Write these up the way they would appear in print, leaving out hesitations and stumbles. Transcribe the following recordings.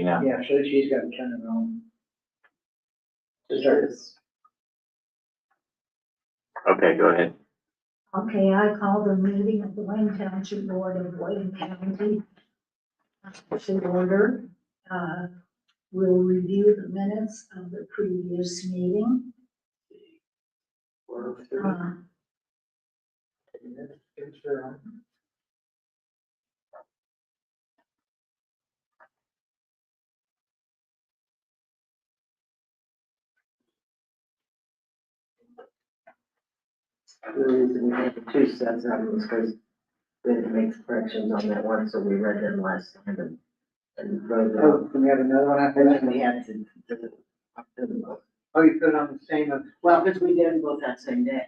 meeting now. Yeah, so she's got to turn it on. Okay, go ahead. Okay, I called a meeting of the Wayne Township Board of Wayne County. Should order, we'll review the minutes of the previous meeting. The reason we had the two sets of them was because we had to make corrections on that one, so we read them last time and wrote them. Oh, can we have another one after And that? then we had to, Oh, you put it on the same, well, because we did them both that same day.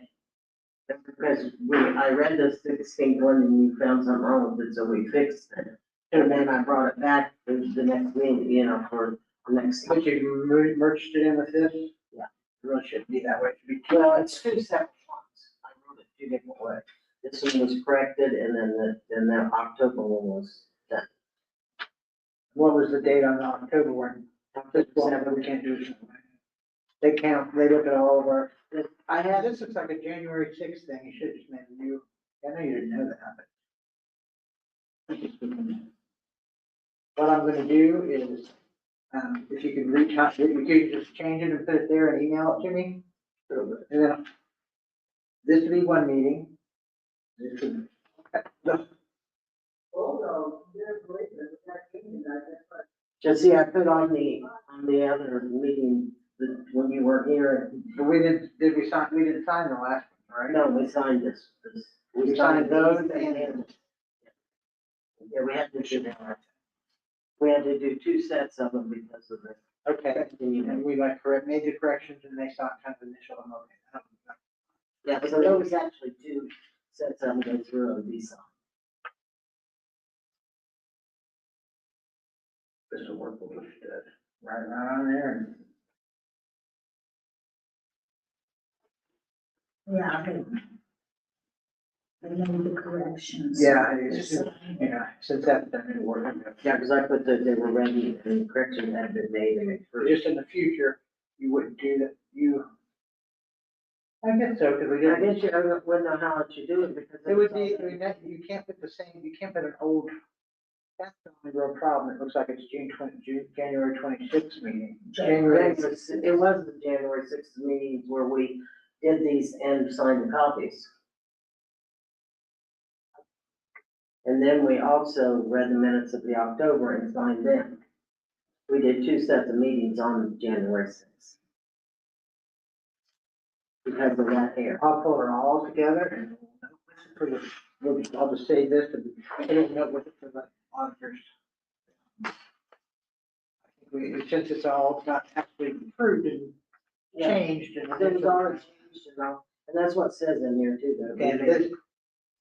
Because I read the 16th one and you found something wrong with it, so we fixed it. And then I brought it back to the next meeting, for the next. but you merged it in with this? Yeah. It really shouldn't be that way, it should be two. Well, it's two separate ones. I wrote it two different ways. This one was corrected and then the October one was done. What was the date on the October one? This one, we can't do it. They count, they look at all of our, this looks like a January 6th thing, you should have just made a new, I know you didn't know that, but. What I'm gonna do is, if you can reach out, you could just change it and put it there and email it to me. And then, this would be one meeting. This would. Just see, I put on the other meeting, when you were here. But we didn't sign the last one, right? No, we signed this. We signed those and. and. Yeah, we had to do that. We had to do two sets of them because of the. Okay, and we made the corrections and they saw kind of initial, okay. Yeah, so there was actually two sets of them go through and be signed. This will work, we'll just, right on there. Yeah, they made the corrections. Yeah, since that's done, it'll work. Yeah, because I put that they were ready and corrections had been made and approved. Just in the future, you wouldn't do that, I guess so, because we I didn't. guess you wouldn't know how to do it because. It would be, you can't put you can't put an old, that's the only real problem, it looks like it's January 26th meeting. It was the January 6th meeting where we did these and signed the copies. And then we also read the minutes of the October and signed them. We did two sets of meetings on January 6th. Because of that here. I'll pull it all together and I'll just say this, and I don't know what for the auditors. Since it's all not actually approved and changed and. It was already changed and all, and that's what it says in here too, though. And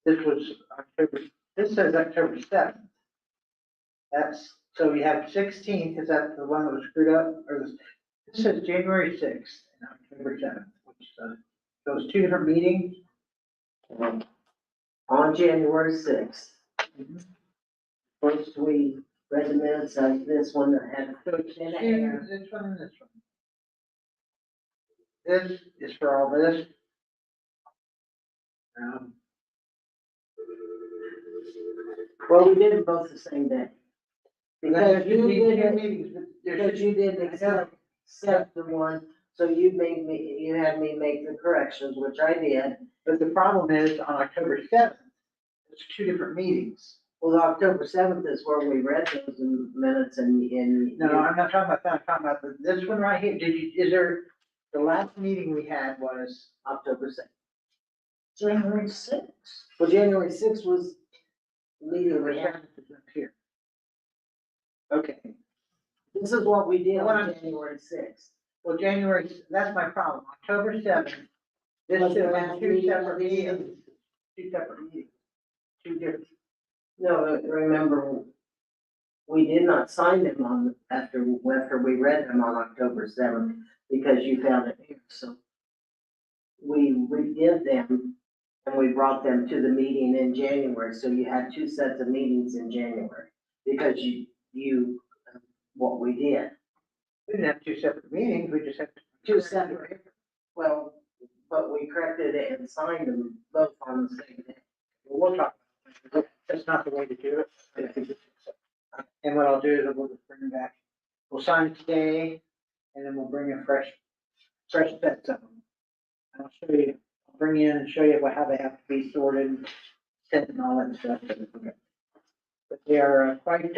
this was October, this says October 7th. So we have 16th, is that the one that was screwed up? Or this says January 6th and October 7th, which those two different meetings. On January 6th. First, we read the minutes of this one that had. So it's this one and this one. This is for all this. Well, we did them both the same day. Because you did it, meetings, because you did accept the one, so you had me make the corrections, which I did. but the problem is on October 7th, it's two different meetings. Well, October 7th is where we read those minutes and. No, I'm not talking about that, I'm talking about this one right here. The last meeting we had was October 6th. January 6th. Well, January 6th was the meeting we had. Here. Okay, This is what we did Well, on January 6th. well, that's my problem, October 7th. This Was the should have last been two meeting separate of the year. meetings. Two separate meetings. Two different. No, remember, we did not sign them after we read them on October 7th, because you found it here, so. We redid them, and we brought them to the meeting in January, so you had two sets of meetings in January. Because we did. We didn't have two separate meetings, we just had. Two separate, well, but we corrected it and signed them both on the same day. We'll talk. That's not the way to do it. And what I'll do is we'll just bring it back. We'll sign it today, and then we'll bring in fresh sets of them. And I'll show you, I'll bring you in and show you how they have to be sorted, sent and all that stuff. But they are quite,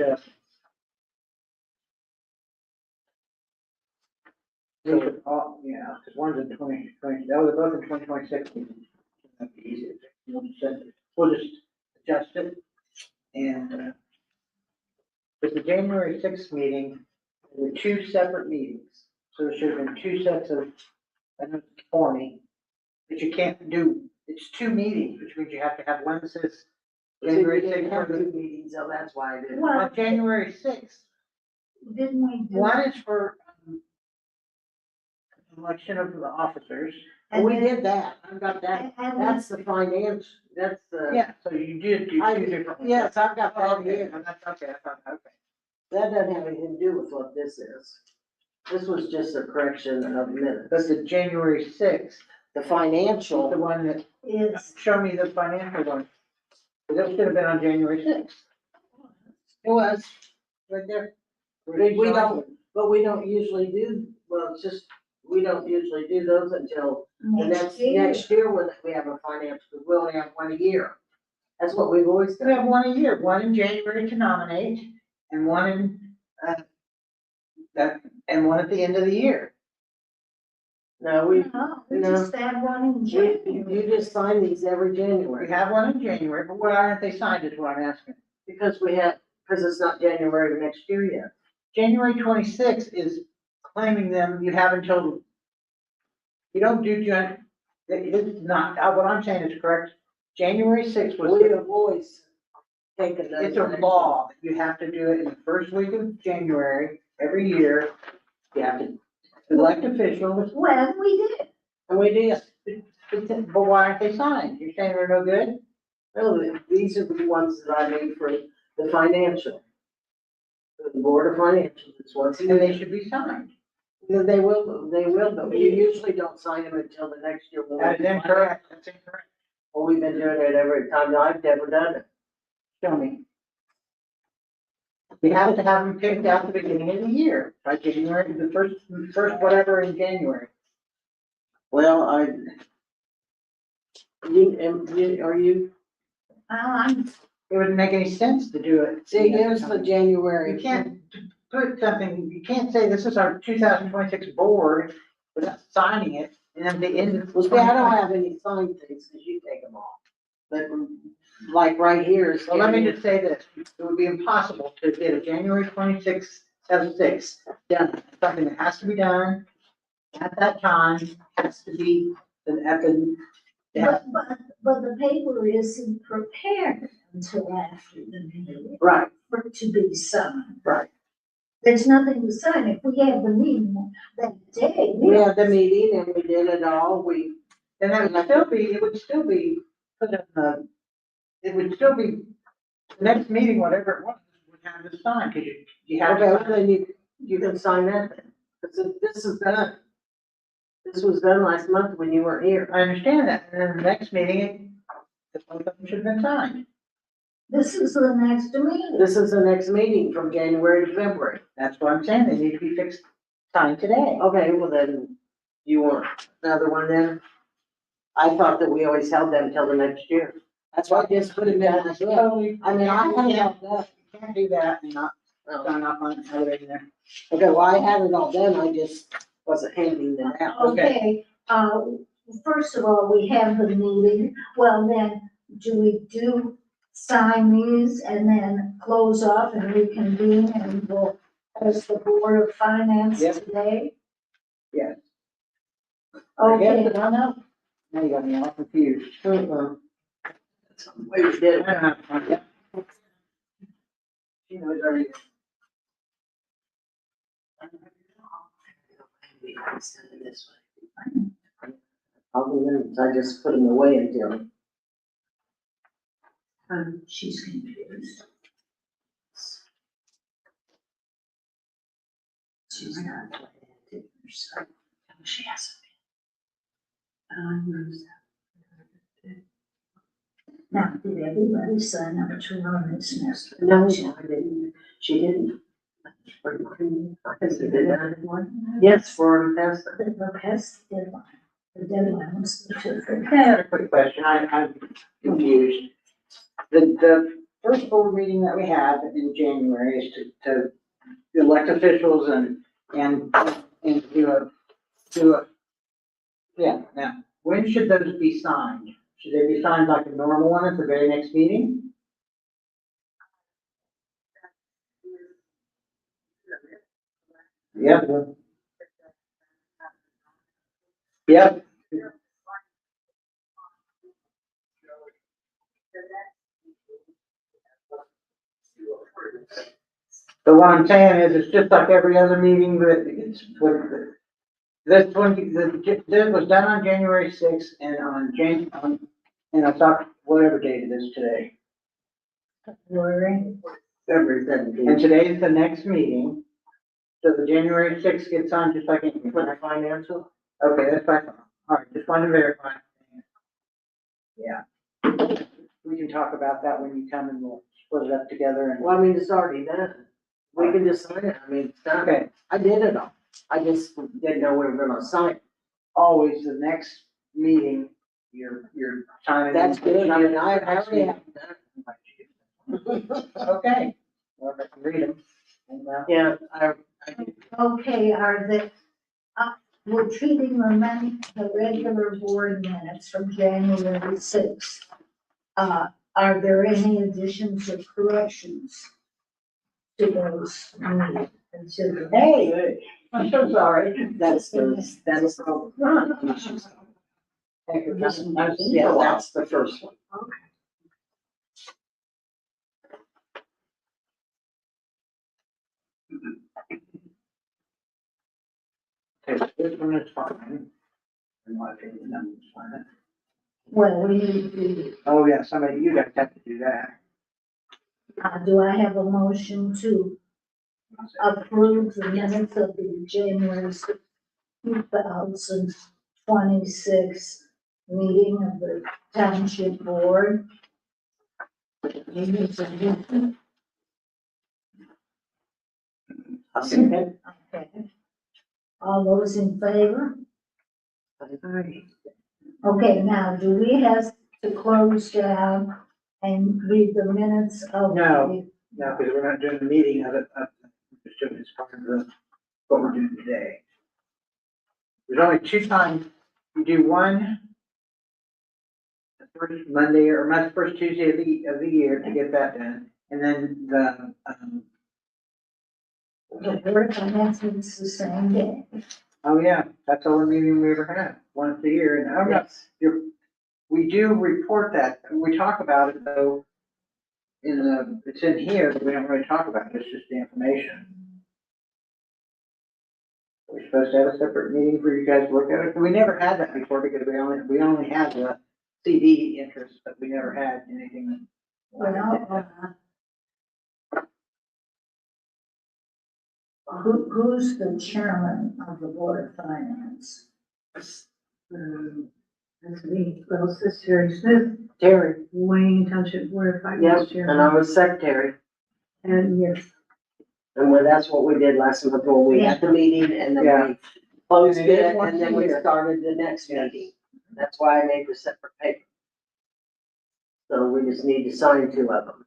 these are all, yeah, because one's in 2020, that was both in 2026. That'd be easier. We'll just adjust it. And, with the January 6th meeting, there were two separate meetings. So there should have been two sets of, I know it's corny, but you can't do, it's two meetings, which means you have to have one that says January We didn't have 6th. two meetings, so that's why I didn't. Well- On January 6th, Didn't we do? one is for election of the officers. And We then- did that, I've got that, And that's the finance, that's the. Yeah, so you did do I- two different ones. Yes, I've got Oh, that okay, here. that's okay, I thought, okay. That doesn't have anything to do with what this is. This was just a correction of But minutes. the January 6th, The the financial, one that, Is, show me the financial one. That should have been on January 6th. it was, Right there. we don't, but we don't usually do, well, it's just, we don't usually do those until the next year. next year when we have a financial, because we only have one a year. That's what we've always We done. have one a year, one in January to nominate, and one in, and one at the end of the year. No, we, No, we No. just had one in January. you just sign these every We January. have one in January, but why aren't they signed is what I'm asking. Because because it's not January next year yet. January 26th is claiming them, you have until, you don't do, it's not, what I'm saying is correct. January 6th was. We have always taken those. It's a law, that you have to do it in the first week of January, every year. You have to elect officials, Well, we did. And we did. but why aren't they signed? You're saying they're no good? No, these are the ones that I made for the financial. The Board of Financial, it's once a And they year. should be signed. They will, but we usually don't sign them until the next year. when we That is do incorrect, that's incorrect. Well, we've been doing it every time, I've never done it. Show me. We have to have them picked out at the beginning of the year, by January, the first whatever in January. Well, are you, I'm, It wouldn't make any sense to do it. see, here's the January. You can't put something, you can't say this is our 2026 board without signing it, and then the end of. Well, see, I don't have any signed things, because you take them off. But like right here is. Well, let me just say this, it would be impossible to get a January 26th, 6 done, something that has to be done at that time, has to be at the, yeah, but the paper isn't prepared until after the meeting Right, for it to be signed. right. There's nothing to sign. If we have the meeting that day. we had the meeting and we did it all, And that would still be, it would still be, put in the, it would still be, the next meeting, whatever it was, would have the sign, because you have okay, well, to. then you can sign that then. Because this is done. This was done last month when you weren't here. I understand that, and then the next meeting, the both of them should have been signed. This is the next meeting. This is the next meeting from January to February. That's what I'm saying, they need to be fixed, signed today. Okay, well then, you want another one then? I thought that we always held them till the next year. That's why I just put them in That's the book. totally, I mean, I had it all done. you can't do that and not Oh, sign off on it, have it in there. okay, well, I had it all done, I just wasn't handing them out. Okay, first of all, we have the meeting. Well, then, do we sign these and then close off and reconvene and we'll, as the Board of Finance Yep. today? Yes. I guess Okay, it, I know. Now you got me all confused. That's the way we did it. I don't have to find it. She knows already. This way. All the minutes, I just put them away until. she's confused. She's not planted herself. She hasn't been. Now, did everybody sign up to run this nest? No, I didn't, she didn't. I think you did that. Yes, for past. The past deadline, the deadline was the fifth. I had a quick question, I'm confused. The first board meeting that we have in January is to elect officials and do a, yeah, now, when should those be signed? Should they be signed like a normal one at the very next meeting? Yep. Yep. But what I'm saying is, it's just like every other meeting, but it's, this one, this was done on January 6th and and I thought, whatever date it is today. February. February 17th. And today is the next meeting, so the January 6th gets on just like anything. For the financial? Okay, that's fine. All right, just wanted to verify. Yeah. We can talk about that when you come and we'll split it up together and. Well, I mean, it's already done. We can just sign it. I mean, it's done. Okay, I did it all. I just didn't know we were gonna sign. always the next meeting, you're signing. That's good. I mean, I Next already meeting. have done. Okay, well, I can read them. And, Yeah, Okay, are the, we're treating the regular board minutes from January 6th. Are there any additions or corrections to those minutes? Hey, I'm so sorry. that's the. Thank you. Yeah, that's the first one. Okay, this one is fine. In my opinion, that one's fine. Well, we need to, Oh, yeah, somebody, you guys have to do that. do I have a motion to approve the minutes of the January 6th, 2026 meeting of the Township Board? Okay. Okay. All those in favor? Okay, now, do we have to close down and read the minutes of? No. No, because we're not doing a meeting of it, we're just doing it as part of what we're doing today. There's only two times, you do one, the first Monday or first Tuesday of the year to get that done, and then The Board of Finance is the same day. oh yeah, that's the only meeting we ever had, once a year, and I'm not, we do report that, we talk about it though, it's in here, but we don't really talk about it, it's just the information. We're supposed to have a separate meeting for you guys to look at it, we never had that before because we only had the CD interest, but we never had anything. Well, who's the chairman of the Board of Finance? That's me, well, this Terry Smith, Terry. Wayne Township Board of Yep, Finance and I Chairman. was secretary. And yes, And well, that's what we did last month when we had the meeting and then Yeah. we closed And it is it once and then a we year. started the next Yes. meeting. That's why I made the separate paper. So we just need to sign two of them.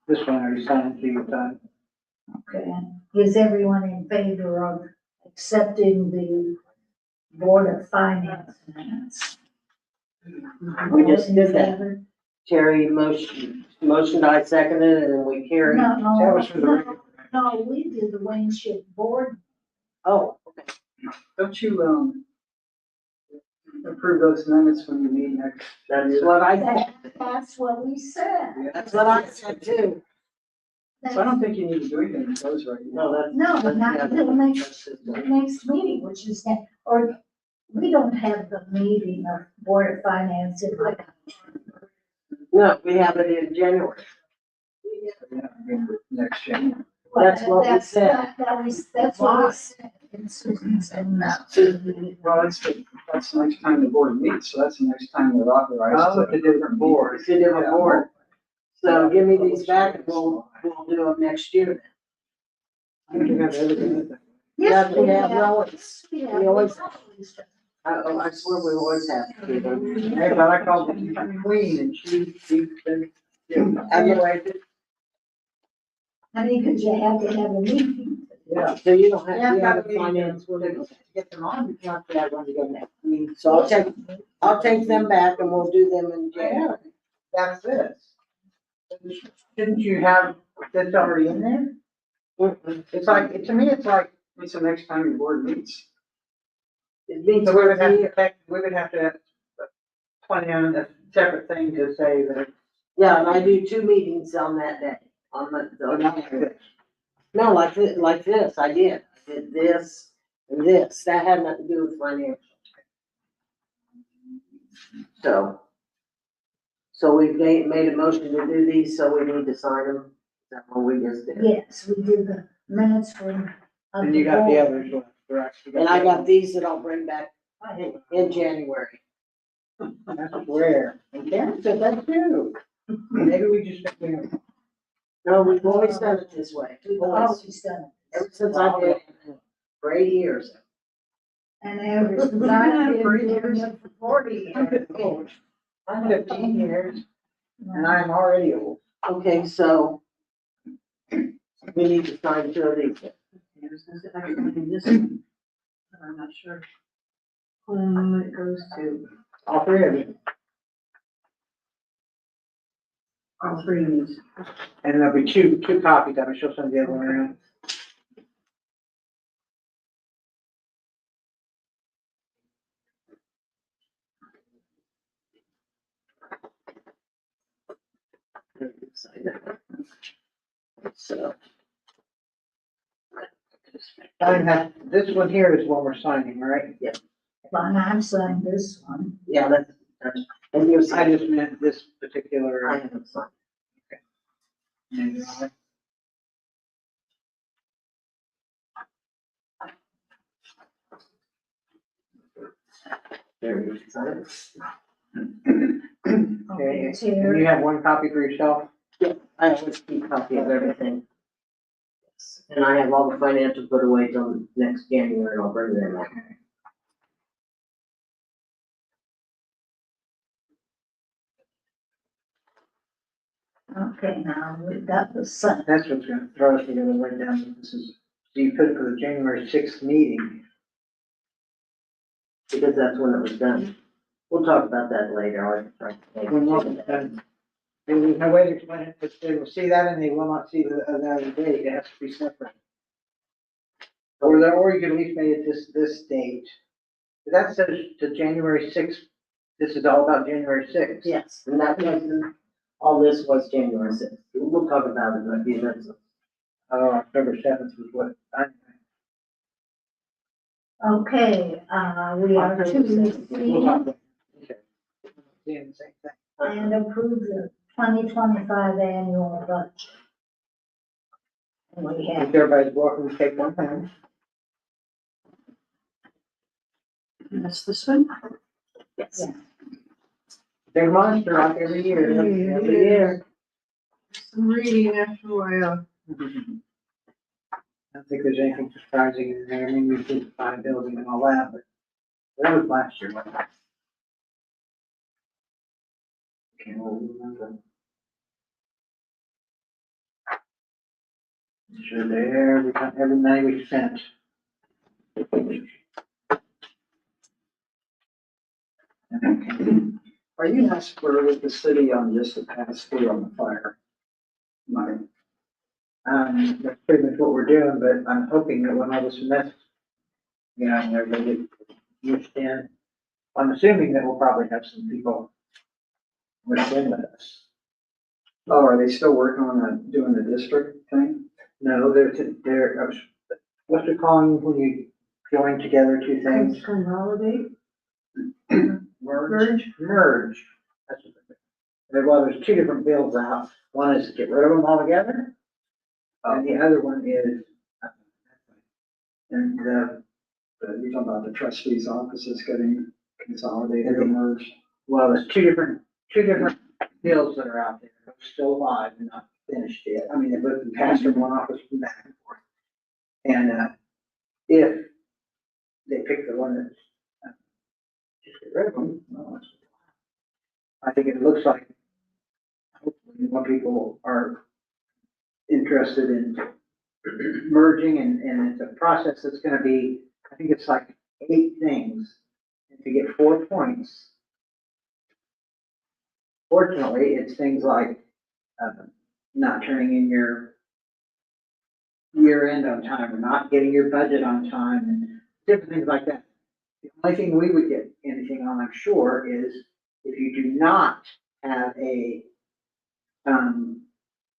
This one already signed, so you're done. Okay, is everyone in favor of accepting the Board of Finance minutes? We just All in did that. favor? Terry motioned, I seconded, and then we carried. No, That was for the regular. no, we did the Wayne Board. Oh, okay. don't you, approve those minutes when you meet next? That's what I said. That's what we said. That's what I said too. So I don't think you need to do anything with those right now. No, that's. No, that's- not yeah, until the next, that's his the way. next meeting, which is next, or we don't have the meeting of Board of Finance in like. No, we have it in January. Yeah, next January. That's what we said. That's what we said. And Susan said no. Well, that's the next time the board meets, so that's the next time we're authorized. Oh, it's a different board. It's a different board. So give me these back and we'll do them next year. I think we have everything. Yes, we have always. We We always- always. I swear we always have to do them. Hey, but I called the queen and she's been, anyway, I mean, because you have to have a meeting. yeah. So you don't Yeah, have, you have but a we finance to one. get them on, we have to have one to go next. I mean, So I'll take them back and we'll do them in January. that's this. Didn't you have this already in there? It's like, to me, it's like, It's the next time your board meets. It means so we would have we're, to, we would have to plan a separate thing to say that. yeah, and I do 2 meetings on that day, on the, no, like this, I did this and this, that had nothing to do with financial. So we've made a motion to do these, so we need to sign them, is that what we just did? Yes, we did the minutes from. of And you got the board. others left, correct? You And I the got others. these that I'll bring back in January. That's rare. And Karen said that too. Maybe we just, you know, No, we've always done it this way, We've always, always done it. ever since I've been for 8 years. And ever since I've been doing it for 40 years. I'm 15 years and I'm already old. Okay, so we need to sign 2 of these. I'm not sure. It goes to All three of you. all 3 of these. And there'll be two copies of it. She'll send the other one around. So. Sign that, this one here is what we're signing, right? And I'm signing this one. Yeah, that's, and you're I signing, just meant this I particular. haven't signed. There you go. Okay, It's and here. you have one copy for yourself? I always keep a copy of everything. And I have all the financial put away till next January, and I'll bring them back. Okay, now we've got the sun. That's what's gonna throw us together right down. This is, so you put it for the January 6th meeting. Because that's when it was done. We'll talk about that later. When what was done. There's no way to explain it, but they will see that and they will not see the other date. It has to be separate. Or you can at least make it this date. That says to January 6th. This is all about January 6th. Yes, and that was, all this was January 6th. We'll talk about it in a few minutes. Oh, October 7th was what, Okay, we are to we'll receive talk about it. Okay. Seeing the same thing. and approve the 2025 annual budget. And we have, Everybody's welcome to take one home. That's this one? Yes. They're monster like every year. Every year. Some reading after a while. I don't think there's anything surprising in there. I mean, we did find building and all that, but that was last year. Wasn't it? Can't remember. Sure there, we got every money we spent. Are you not square with the city on just the pass through on the fire money? That's pretty much what we're doing, but I'm hoping that when all this mess, you know, and everybody gets used in, I'm assuming that we'll probably have some people within with us. Oh, are they still working on that, doing the district thing? No, what's it called when you join together two things? consolidate. Merge. That's what it is. Well, there's two different bills out. One is to get rid of them altogether, And the other one is, and You're talking about the trustee's offices getting consolidated or merged? well, there's two different bills that are out there, that are still alive and not finished yet. I mean, they've been passed from one office from back and forth. And, if they pick the one that's, just get rid of them, well, I think it looks like hopefully more people are interested in merging and it's a process that's gonna be, I think it's like 8 things. And to get 4 points, fortunately, it's things like, not turning in your year end on time or not getting your budget on time and different things like that. The only thing we would get anything on, I'm sure, is if you do not have a,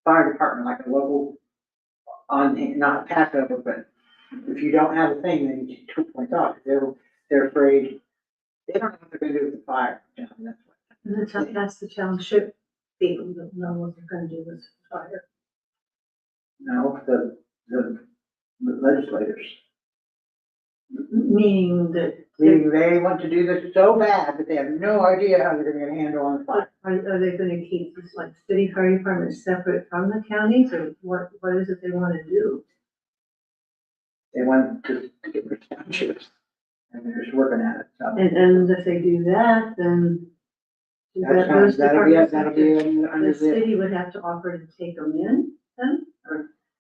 fire department, like a local on, not Passover, but if you don't have a thing, then you get 2 points off. They're afraid, they don't know what they're gonna do with the fire. You know, that's what. And that's the township people that know what they're gonna do with fire. No, the legislators. Meaning that, Meaning they want to do this so bad that they have no idea how they're gonna handle on the fire. are they gonna keep this like city fire department separate from the counties, or what is it they wanna do? They want to get rid of townships. And they're just working at it, so. And if they do that, then That's not- those that'll be, departments, that'll be under the the, city would have to offer to take them in, then?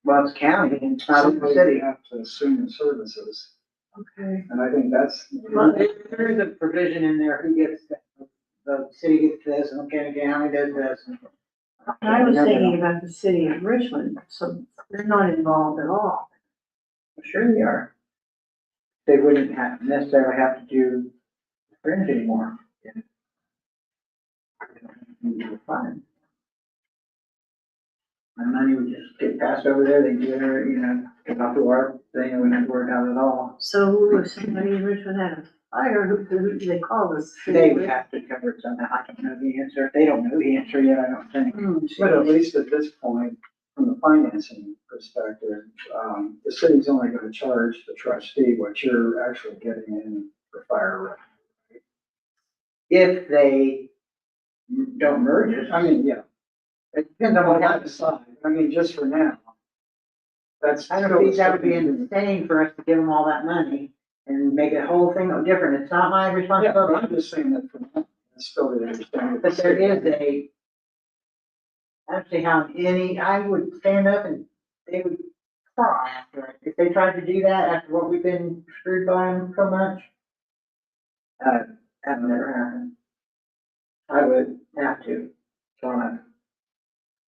well, it's county, and it's not in the Somebody city. have to assume the services, Okay. and I think that's. Well, there is a provision in there who gets, the city gets this, and the county does this. I was thinking about the city of Richmond, so they're not involved at all. Sure they are. They wouldn't have necessarily have to do fringe anymore. Fine. My money would just get passed over there, they do their, you know, come out to our thing, and we didn't work out at all. So if somebody in Richmond had a fire, who do they call this? They would have to cover it somehow, I don't know the answer, they don't know the answer yet, I don't think. But at least at this point, from the financing perspective, the city's only gonna charge the trustee what you're actually getting in for fire. If they don't merge it, I mean, yeah, it depends on on what that happens. side, I mean, just for now. That's. I don't think that would be insane for us to give them all that money and make the whole thing different, it's not my Yeah, but responsibility. I'm just saying that for now, it's still the understanding. But there is a, I don't see how I would stand up and they would cry after it. If they tried to do that after what we've been screwed by them so much. That would never happen. I would have to, go on a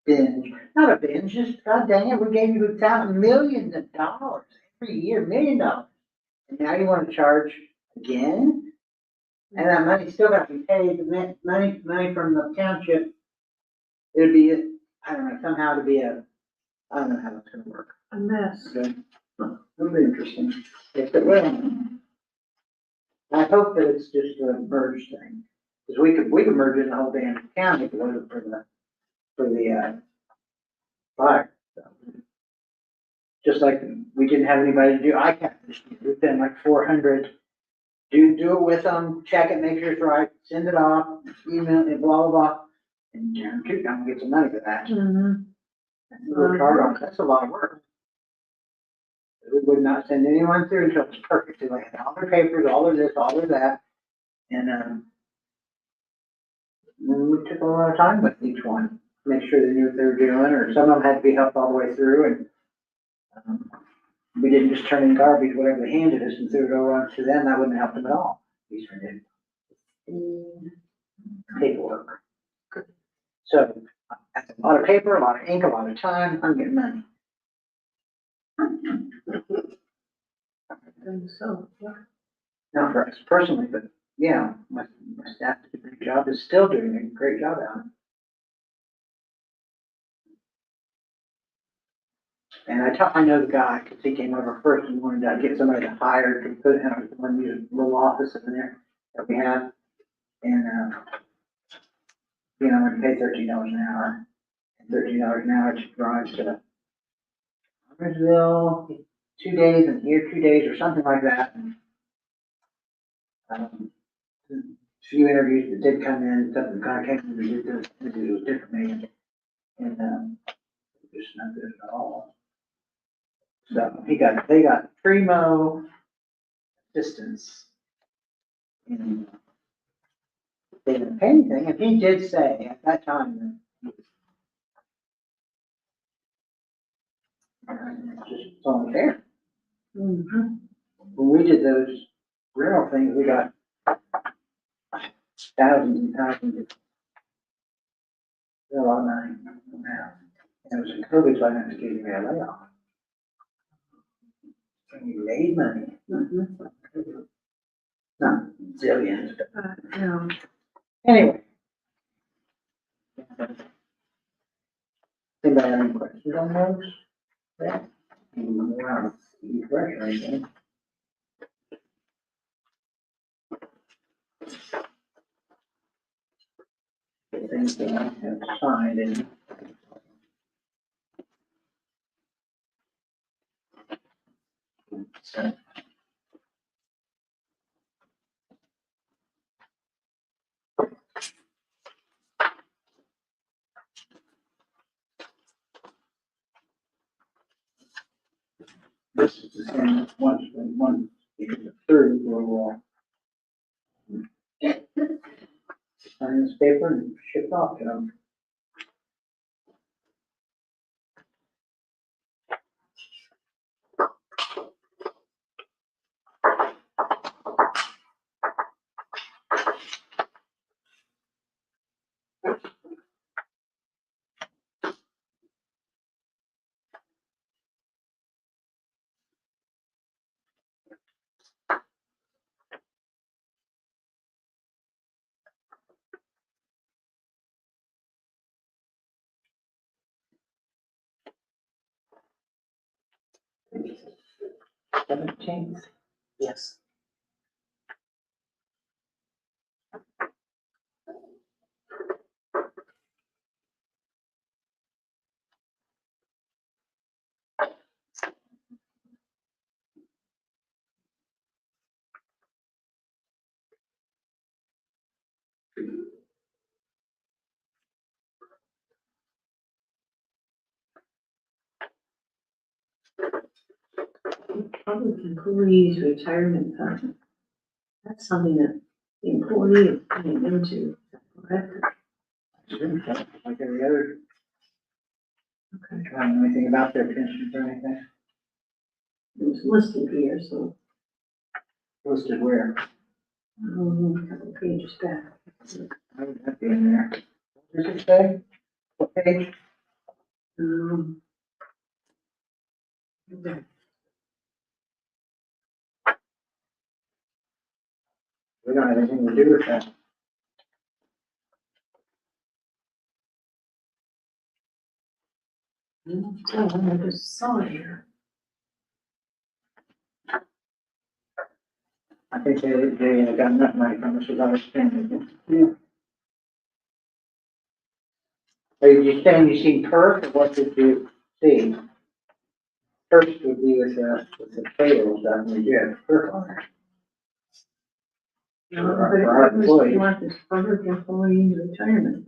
binge, not a binge, just, god dang it, we gave you millions of dollars every year, $1 million. And now you want to charge again? And that money still got to be paid, the money from the township. It'd be, I don't know, somehow to be I don't know how it's gonna work. A mess. Okay. It'll be interesting. If it will. I hope that it's just a merge thing, because we could merge in the whole damn county if it wasn't for the fire. So. Just like we didn't have anybody to do ICAP this year, we've been like 400. Do it with them, check it, make sure it's right, send it off, email it, blah, blah, blah. And guarantee I'm gonna get some money for that. Mhm. We worked hard on it. That's a lot of work. We would not send anyone through until it's perfect. They had all their papers, all of this, all of that. And, then we took a lot of time with each one, make sure they knew what they were doing, or some of them had to be helped all the way through, and, we didn't just turn in garbage, whatever they handed us, and threw it over onto them, that wouldn't help them at all. These were new paperwork. So, that's a lot of paper, a lot of ink, a lot of time, I'm getting money. And so, yeah. Not for us personally, but yeah, my staff did a great job, is still doing a great job out of it. And I know the guy, because he came over first and wanted to get somebody to hire to put in one of these little office in there that we have. And, you know, we pay $13 an hour. And $13 an hour to drive to Huntersville, 2 days, and here 2 days, or something like that. A few interviews that did come in, something kind of came in, we did this, it was different, and, just not good at all. So they got primo assistance. And they didn't pay anything, and he did say at that time that it's just it's only fair. Mhm. When we did those rental things, we got thousands and thousands. A lot of money. And it was in COVID, so I had to give me a layoff. And we made money. Mhm. Not zillions, but Yeah. anyway. Anybody have any questions on those? Yeah. Wow, you fresh or anything? The things that I have signed and. This is the same, one, third, we'll, sign this paper and ship it off to them. Seventeenth. Yes. Public employees retirement fund. That's something that the employee is paying into, correct? Like every other, Okay. I don't know anything about their pensions or anything, It was listed here, so, listed where, a couple of pages back. I would have to be in there. What does it say? What page? Okay. We don't have anything to do with that. Oh, I just saw it here. I think they got enough money from us without spending it. Yeah. Are you saying you seen perf, or what did you see? First would be with the payroll stuff, we do have perf on there. But For it our was employees. marked as public employees retirement.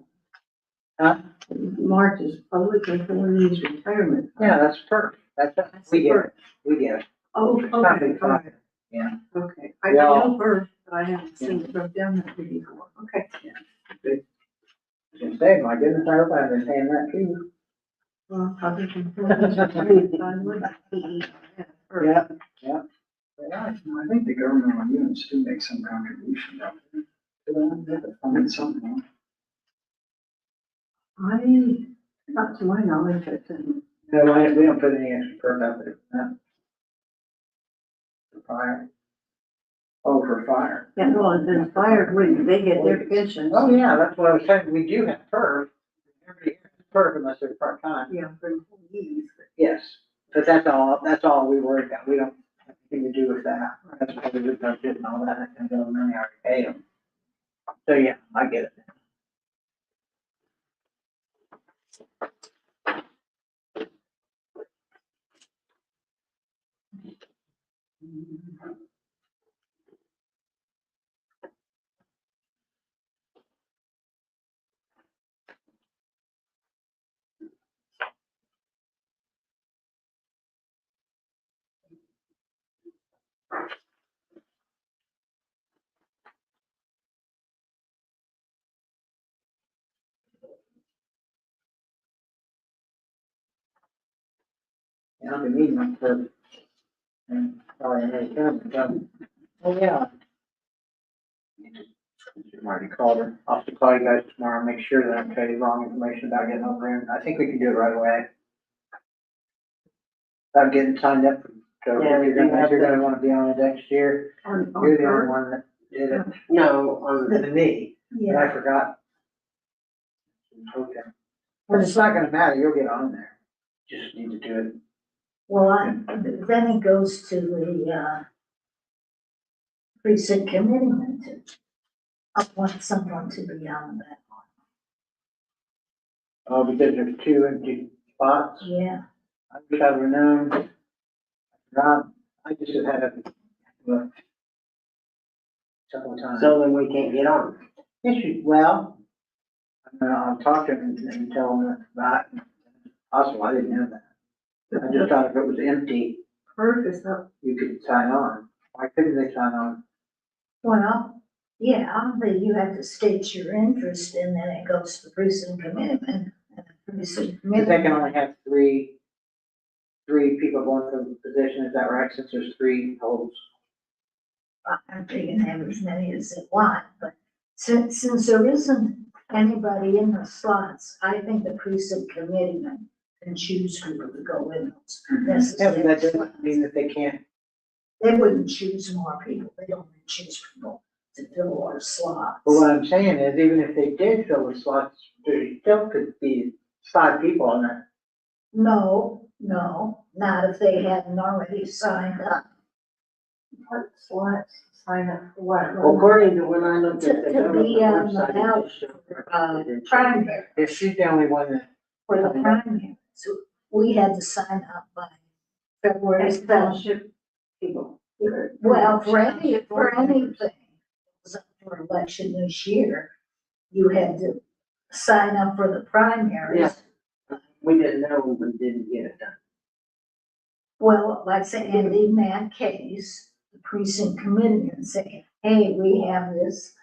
Huh? Marked as public employees retirement. Yeah, that's perf, that's, we get it, we get it. Oh, It's not okay, big all right. fun. Yeah. Okay, I We all- know her, but I haven't seen it broke down that way before, okay. I was gonna say, my goodness, I hope I've been paying that too. Well, public employees retirement fund would be, Yeah. Yeah, I think the governmental units do make some contribution out there. I mean, something. not to my knowledge, I think. No, we don't put any extra perf out there, no. For fire. Oh, for fire. Yeah, no, and fire, when they get their pensions. Oh, yeah, that's what I was saying, we do have perf. Every year, perf unless they're part-time. Yeah, for employees. Yes, but that's all we worry about, we don't have anything to do with that. That's why we look at it and all that, and the money I already paid them. So, yeah, I get it. Yeah, I've been meeting them for, and probably another time, but, oh, yeah. Marty called her. I'll have to call you guys tomorrow, make sure that I don't tell you wrong information about getting over in. I think we can do it right away. About getting signed up, so Yeah, if you're gonna wanna be on it next year, On you're the only her? one that did it, No, than me, and Yeah, I forgot. Okay. But it's not gonna matter, you'll get on there. Just need to do it. well, then it goes to the, precinct committee meeting. I want someone to be on that one. Oh, because there's two empty spots. Yeah, I wish I would've known. Rob, I just have had it, several times. so then we can't get on. Yes, well, I'll talk to him and tell him that, also, I didn't know that. I just thought if it was empty, you could sign on. Why couldn't they sign on? well, yeah, but you have to state your interest and then it goes to the precinct committee and the precinct Because they can committee. only have three people going for the position, is that right, since there's three holes? I'm thinking have as many as they want, but since there isn't anybody in the slots, I think the precinct committee can choose who to go in those Yeah, but necessary that slots. doesn't mean that they can't. They wouldn't choose more people, they don't choose people to fill our slots. But what I'm saying is, even if they did fill the slots, there still could be 5 people on that. No, not if they hadn't already signed up. What slots, sign up for what? Well, according to when I looked at the To be on government the website, it ballot just showed for, primary, If she's the only one that, for the primary. So we had to sign up by February As 7th. township people. Well, for anything, that was up for election this year, you had to sign up for the primaries. Yeah. We didn't know when we didn't get it done. Well, like say, and in that case, the precinct committee and say, hey, we have this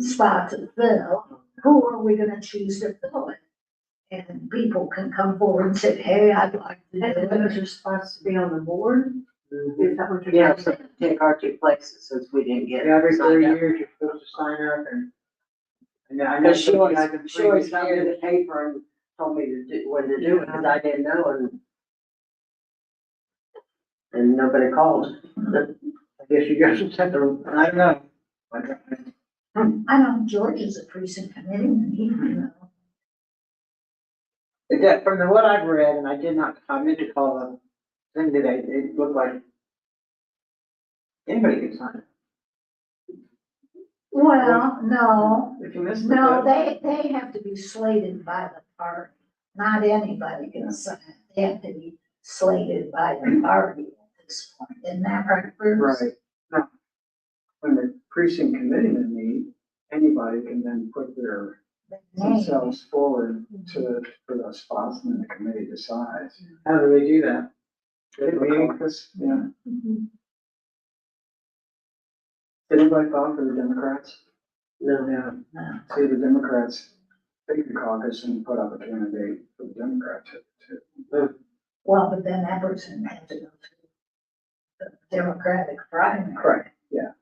spot to fill, who are we gonna choose to fill it? And people can come forward and say, hey, I'd like to do And it. those are supposed to be on the board? Is that what you're Yeah, saying? so take our 2 places since we didn't get. every 3 signed up. years, you're supposed to sign up and I know Cause she some always, guys in she always previous got me years- the paper and told me to do, when to do it, cause I didn't know and nobody called. I guess you guys should send her, I don't know. I know George is a precinct committeeman, he would know. It, that, from the, what I've read, and I meant to call the thing today, it looked like anybody could sign it. Well, no, If you missed it. no, they have to be slated by the party, not anybody can sign it, they have to be slated by the party at this point, isn't that right, Bruce? Right. Now, when the precinct committeemen meet, anybody can then put their Name. themselves forward for those spots, and then the committee decides. How do they do that? Caucus, yeah. Mhm. Did anybody call for the Democrats? No, No. See, the Democrats, they can caucus and put up a candidate for the Democrats to. Well, but then that person had to go through the Democratic primary. Correct, yeah.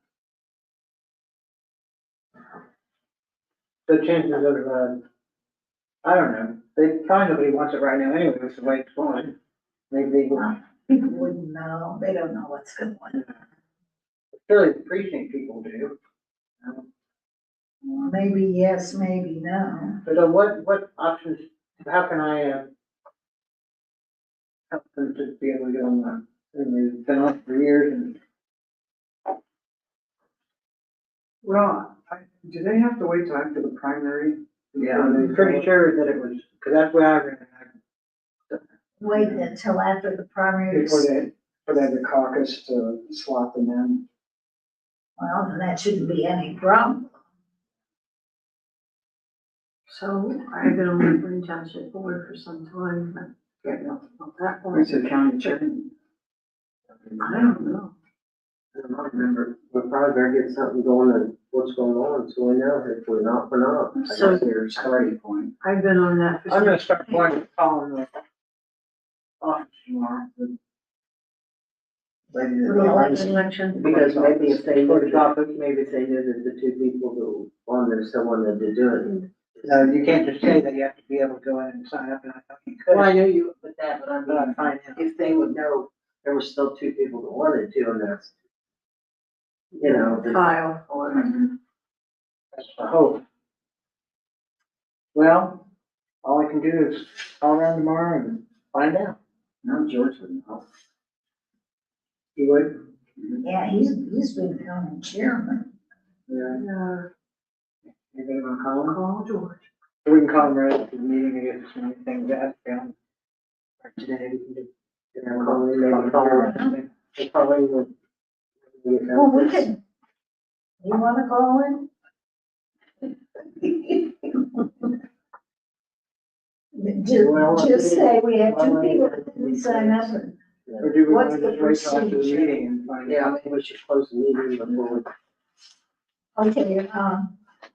The chances of, I don't know, they probably nobody wants it right now anyway, it's the way it's going. Maybe they will, Well, people wouldn't know, they don't know what's going on. surely the precinct people do. Well, maybe yes, maybe no. But what options, how can I, help them to be able to get on the, and they've been on for years and. Well, do they have to wait till after the primary? Yeah, I'm pretty sure that it was, cause that's where I read it. Wait until after the primaries. Before they, put out a caucus to slot them in. Well, then that shouldn't be any problem. So I've been on the Green Township Board for some time, but getting up on that Who's point. the county chairman? I don't know. I don't remember, we're probably better get something going on, what's going on, so we know if we're not, we're not. That's So- their starting point. I've been on that for I'm some. gonna start calling the office tomorrow. Maybe For the the election. Election. Because maybe if they knew, Clerk's office. maybe if they knew that the two people who on there's someone that did do it. No, you can't just say that, you have to be able to go in and sign up, and I thought you Well, I could, knew you would put that, but I but I mean, find out. if they would know there were still two people that wanted to, and that's, you know, the. File. That's the hope. Well, all I can do is call around tomorrow and find out. No, George wouldn't help. You would? Yeah, he's been county chairman. Yeah. Anybody wanna call him? Call George. We can call him right after the meeting to get some things out down. Or today, we can do. They probably would. Well, we can. You wanna call him? Just say we have two people that didn't sign up. Or do we What's wanna the just wait till after the procedure? meeting and find Yeah, I out? think we should close the meeting before we. Okay,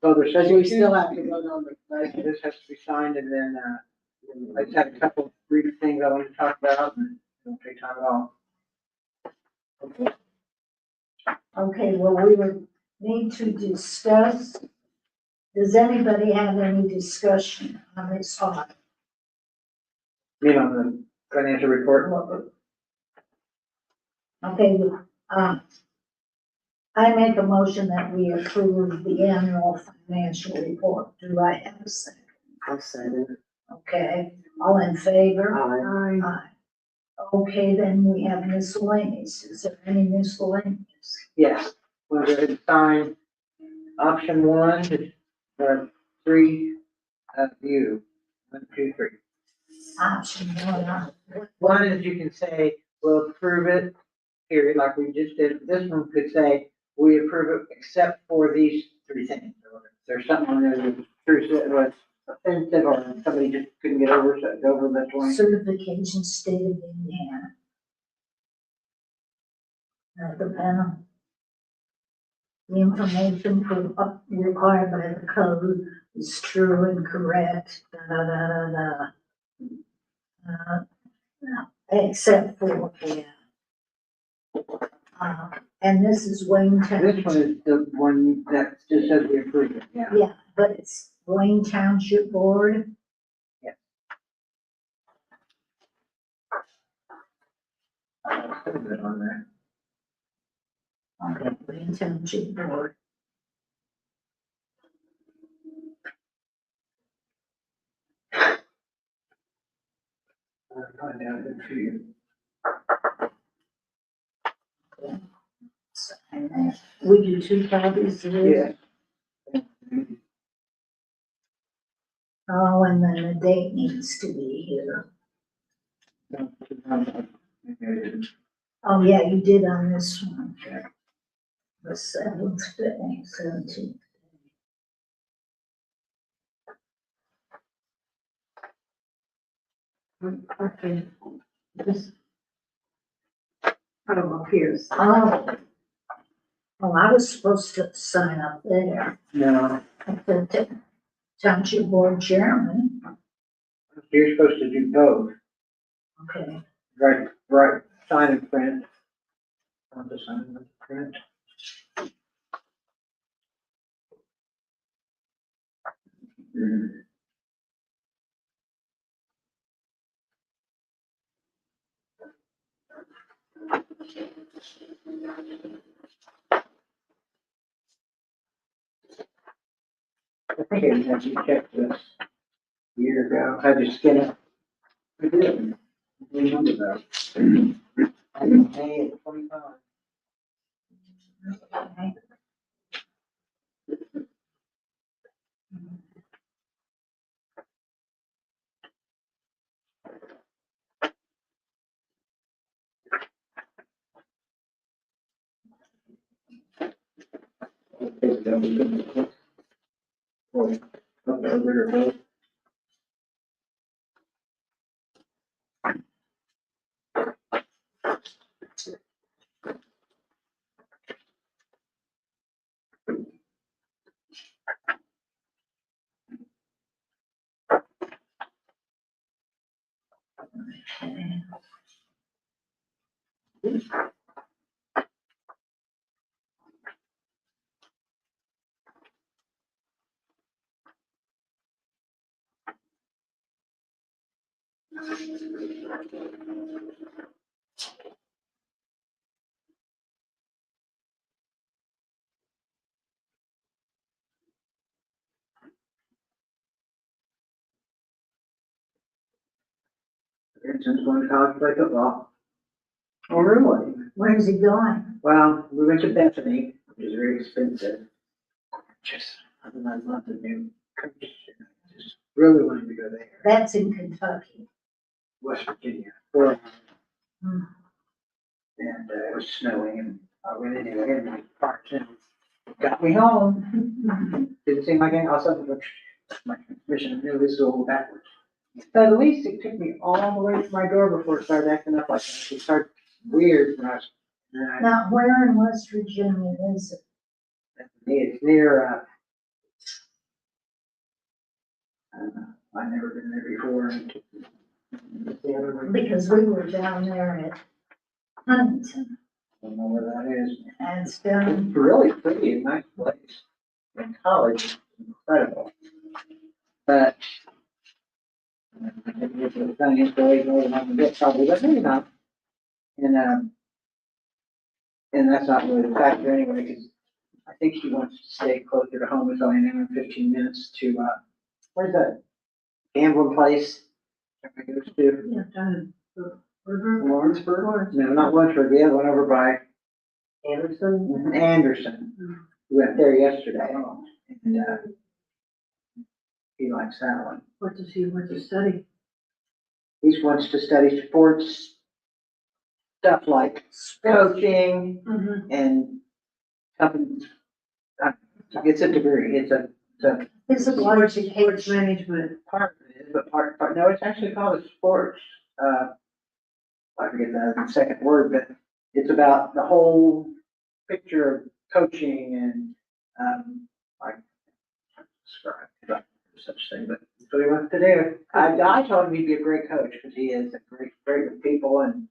So there's. Because we still have to vote on the. This has to be signed and then, I just had a couple of brief things I wanted to talk about and it won't take time at all. okay, well, we would need to discuss. Does anybody have any discussion on this topic? Meet on the financial report. Okay, I make a motion that we approve the annual financial report. Do I have a second? I'll send it. Okay, all in favor? Aye. Aye. Okay, then we have miscellaneous. Is there any miscellaneous? Yes, we'll go ahead and sign option one, three, view, 1, 2, 3. Option one. One is you can say, we'll approve it, period, like we just did. This one could say, we approve it except for these 3 things. Or if there's something on there that was true, that was offensive, or somebody just couldn't get over, so it's over the 20. Certification state of Indiana. The panel. The information required by the code is true and correct, da, da, da, da, da. Except for, and this is Wayne This Township. one is the one that just says we approve it, yeah. Yeah, but it's Wayne Township Board. Put it on there. Okay, Wayne Township Board. I'll find out if you. We do 2 copies of this. Yeah. Oh, and then the date needs to be here. Oh, yeah, you did on this one. The 7th day, 17th. Okay. This. I don't know, here's. Oh. Oh, I was supposed to sign up there, No, at the Township Board Chairman. you're supposed to do both, Okay, right, sign and print. I'll just sign and print. I think I had you check this a year ago, had you skin it. I did. I remember that. I think May of 25. okay. so we can. Boy, okay, we're. Vincent's going to college to play football. Oh, really? Where's he going? Well, we went to Bethany, which is very expensive. Just, I love the new coach. Just really wanted to go there. That's in Kentucky. West Virginia. Well, Hmm. and it was snowing and I went anyway and my parts and got me home. Didn't seem like any, also, my transmission, I knew this was all backwards. But at least it took me all the way to my door before it started acting up like that. It started weird when I was, and Now, where in West Virginia is it? it's near, I don't know, I've never been there before. Because we were down there at Huntington, I don't know where that is. and it's down, It's really pretty and nice place. In college, it's incredible. But it's a financial aid more than I can get probably, but maybe not. And that's not really the factor anyway, because I think he wants to stay closer to home. It's only an hour and 15 minutes to, where's that gambling place? Everybody goes to Yeah, down in River. Lawrenceburg? No, not Lawrenceburg, the other one over by Anderson? Anderson. We went there yesterday, and, he likes that one. What does he want to study? He wants to study sports, stuff like coaching Mm-hmm. and something, it's a degree, it's a physical Sports education. management. part of it, but part, no, it's actually called a sports, I forget the second word, but it's about the whole picture of coaching and, I can't describe about such thing, but that's what he wants to do. I told him he'd be a great coach, because he is a great with people and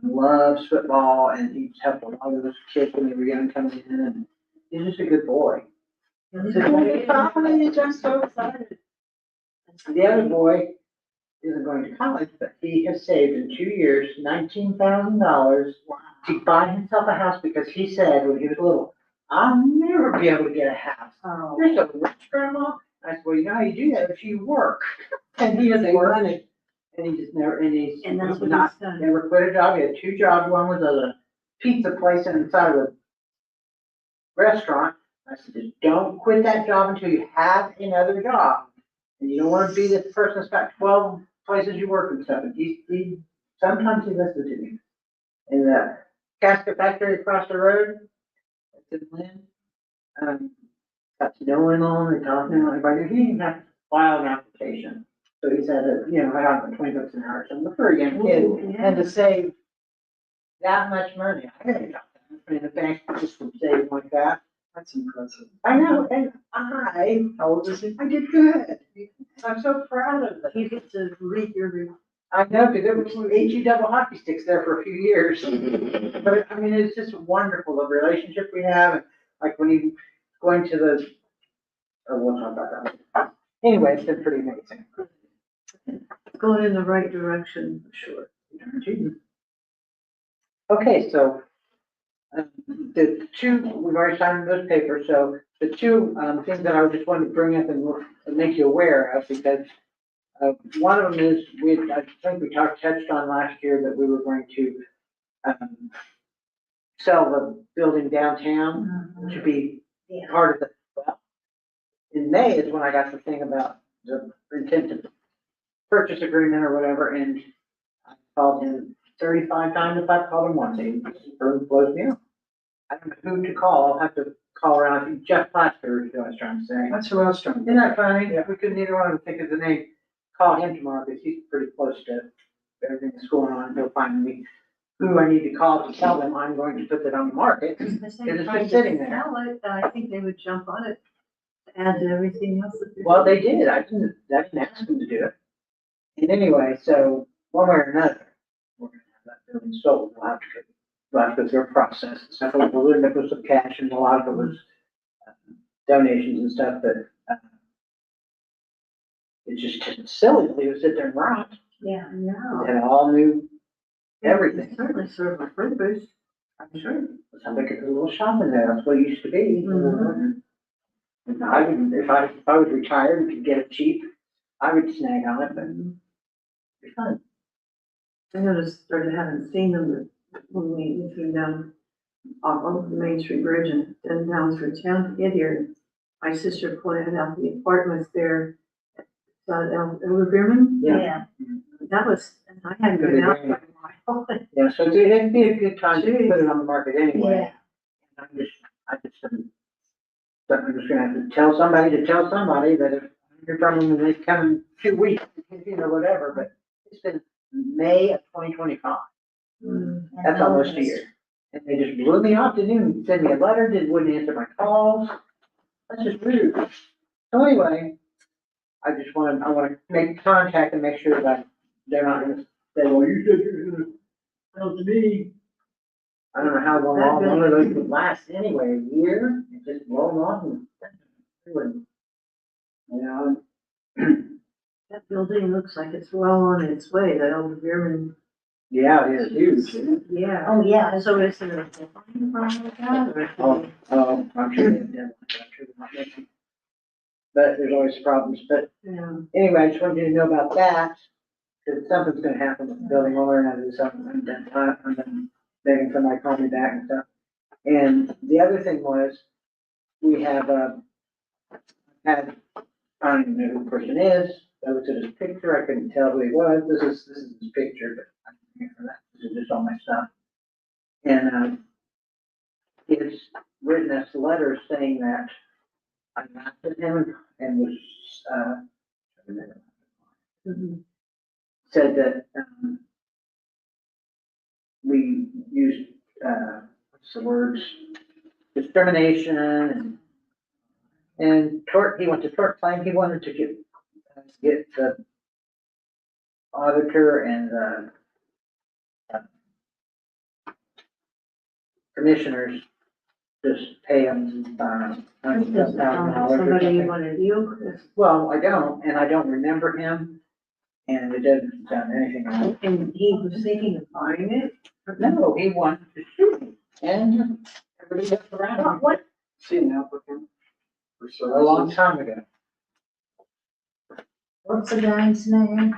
loves football, and he's helped a lot of those kids when they were young coming in, and he's just a good boy. I'm so excited. The other boy isn't going to college, but he has saved in 2 years $19,000 to buy himself a house, because he said when he was little, I'll never be able to get a house. Oh. You're so rich, Grandma. I said, well, you know how you do that if you work. And he doesn't Save work. money. And he just never, and he's And that's what not, he's done. never quit a job. He had 2 jobs. One was a pizza place inside of a restaurant. I said, just don't quit that job until you have another job. And you don't want to be this person that's got 12 places you work and stuff. And he sometimes he listens to me. In the casket factory across the road, that's in Lynn, got to know him on and talking to everybody. He didn't have to file an application. So he said that, you know, I got $20 an hour or something for a young kid. Ooh, yeah. And to save that much money, I didn't know that. I mean, the bank just would save like that. That's impressive. I know, and how old is he? I did good. I'm so proud of it. You get to read your. I know, because there was HE double hockey sticks there for a few years. But I mean, it's just wonderful, the relationship we have, and like when he's going to the, oh, we'll talk about that. Anyway, it's been pretty amazing. Going in the right direction, for sure. Okay, so, the two, we've already signed those papers, so the two, things that I just wanted to bring up and make you aware of, because one of them is, I think we touched on last year that we were going to, sell the building downtown, which would be Yeah. part of the, well, in May is when I got the thing about the intent to purchase agreement or whatever, and I called him 35 times if I called him once, he blows me up. I don't know who to call, I'll have to call around, Jeff Plaster is what I was trying to say. That's what I was trying to. Isn't that funny? We couldn't either one of them think of the name. Call him tomorrow because he's pretty close to everything that's going on. He'll find me who I need to call to tell them I'm going to put it on the market. If It's just sitting there. I think they would jump on it, to add to everything else. that they're Well, they doing. did. I didn't ask them to do it. And anyway, so one way or another, we're gonna have that building sold. We'll have to go through a process. and stuff. We'll end up with some cash and a lot of it was donations and stuff, but it's just silly to leave it sit there and rot. Yeah, No. It had all new everything. It certainly served a purpose. I'm sure. Somebody could put a little shop in there. That's what it used to be. Mhm. And I would, if I was retired and could get it cheap, I would snag on it, but it'd be fun. I noticed, started having seen them when we came down off of the Main Street Bridge and then down through town to get here. My sister pointed out the apartments there, Elder Beerman. yeah. That was, and I hadn't been out for a while. Yeah, so it'd be a good time to put it on the market anyway. Yeah. I'm just gonna have to tell somebody that if you're from them and they come in 2 weeks, whatever, but it's been May of 2025. Mm. That's almost a year. And they just blew me off, didn't even send me a letter, wouldn't answer my calls. That's just rude. So anyway, I wanna make contact and make sure that they're not gonna say, well, you said you're gonna sell to me. I don't know how long one of those would last anyway, a year, it's just blown off and. You know, That building looks like it's well on its way, that Elder Beerman. yeah, it's huge. Yeah. Oh, yeah. So is there a deadline problem with that, or? I'm sure they did, I'm sure they're not making. But there's always problems, but Yeah. anyway, I just wanted you to know about that, because something's gonna happen with the building, one way or another, something, and then begging somebody to call me back and stuff. And the other thing was, we have, had, I don't even know who the person is, I looked at his picture, I couldn't tell who he was, this is his picture, but I can't for that, this is just all my stuff. And, he's written us a letter saying that I laughed at him and was, Mhm. said that, we used, what's the words? Discrimination and tort, he went to tort claim, he wanted to get the auditor and commissioners just pay him, $97,000. Somebody you want to deal with, Well, I don't remember him, and it doesn't sound anything like. and he was thinking of buying it? No, he wanted to shoot him, and everybody else around him. What, See an applicant for A long services. time ago. what's the guy's name?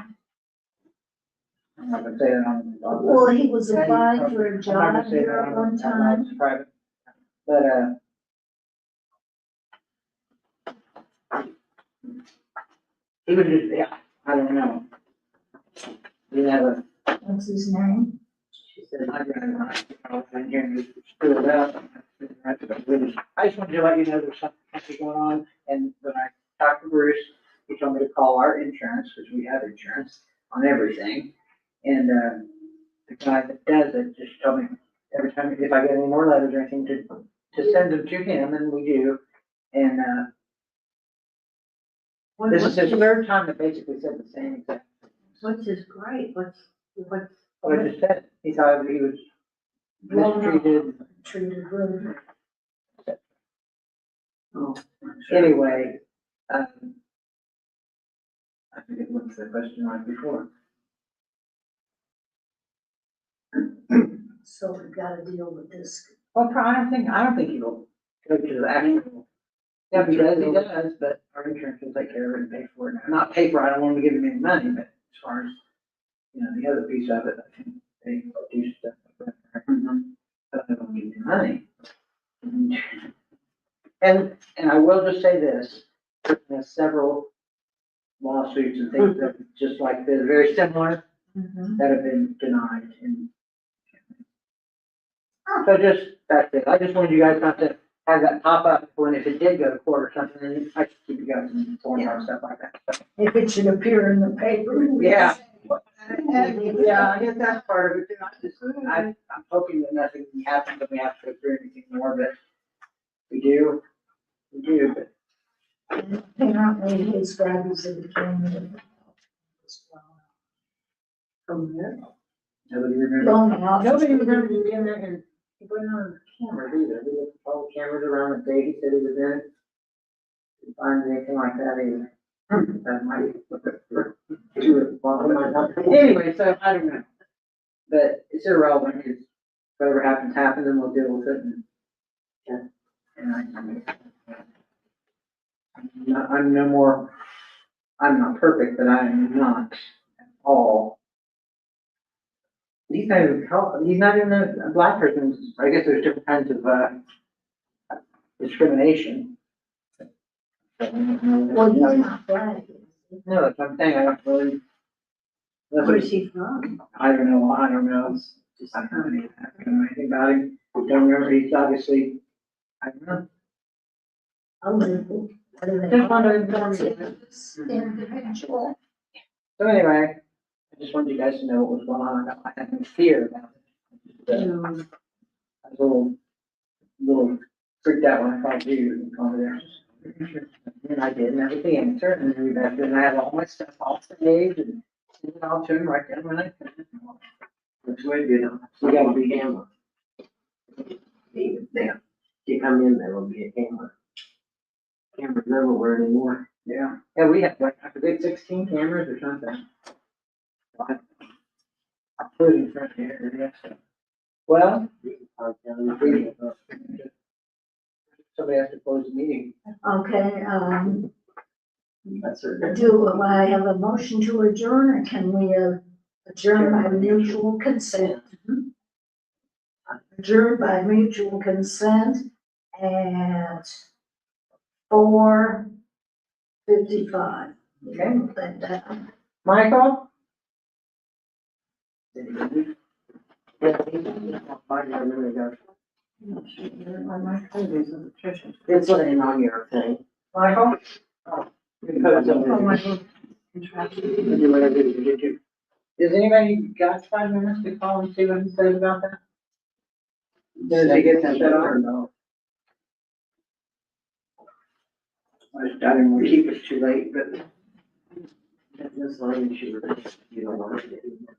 I'm not gonna say it on. Well, he was applying for a I'm not job gonna say here that at on- one time. It's private. But, he was just, yeah, I don't know. He had a, What's his name? she said, I'd rather not, in here and just fill it out. I just wanted to let you know there's something going on, and when I talked to Bruce, he told me to call our insurance, because we have insurance on everything. And, the guy that does it just told me every time, if I get any more letters or anything, to send them to him, and we do. And, this is his third time that basically said the same exact. What's his gripe? What's? What I just said, he thought he was Blown up. mistreated. Treated rude. Oh. Anyway, I forget what the question was before. So we've got to deal with this. Well, I don't think he will go to the actual. Yeah, he does, but our insurance will take care of it and pay for it. Not pay for it, I don't want to give him any money, but as far as, the other piece of it, I think they do stuff like that. But they don't give me money. And I will just say this, there's several lawsuits and things that, just like this, very similar, Mhm. that have been denied. And so just, that's it. I just wanted you guys not to have that pop up when if it did go to court or something, then I should keep you guys informed about stuff like that. So, If it should appear in the paper. Yeah. Yeah, I guess that's part of it too. I'm hoping that nothing happens, that we have to go through anything more, but we do, but. And apparently his grandma's in the camera. From there. Nobody remembers. Blown out. Nobody remembers being there and he put it on camera either. We looked at all the cameras around the day he said he was in. Didn't find anything like that either. That might. Anyway, so I don't know. But it's irrelevant. It's whatever happens, happens and we'll deal with it and. Yeah. And I'm no more, I'm not perfect, but I am not at all. He's not even a black person. I guess there's different kinds of, discrimination. Well, he's not black. No, that's what I'm saying, I don't really. Where's he from? I don't know, I don't know anything about him, don't remember, he's obviously, I don't know. Just wanted to inform you. Individual. So anyway, I just wanted you guys to know what was going on, I had fear about it. I was a little freaked out when I called you, over there. And I did, and everything answered, and then I had all my stuff all saved, and sent it all to him right then when I finished. Which way do you know? You gotta be camera. Even there, you come in, there will be a camera. Cameras everywhere anymore. Yeah, we have like, I forget, 16 cameras or something. I put it in front of here, yeah, so. Well, somebody has to close the meeting. Okay, That's her. do I have a motion to adjourn, or can we adjourn by mutual consent? Adjourn by mutual consent at 4:55. Okay. Put that down. Michael? It's laying on your thing. Michael? Oh, you can put it Oh, somewhere. my little contraption. You do whatever you do. Does anybody got 5 minutes to call and see what he says about that? Does he get that shut off or no? I didn't want to keep it too late, but. This line, you don't want to get in there.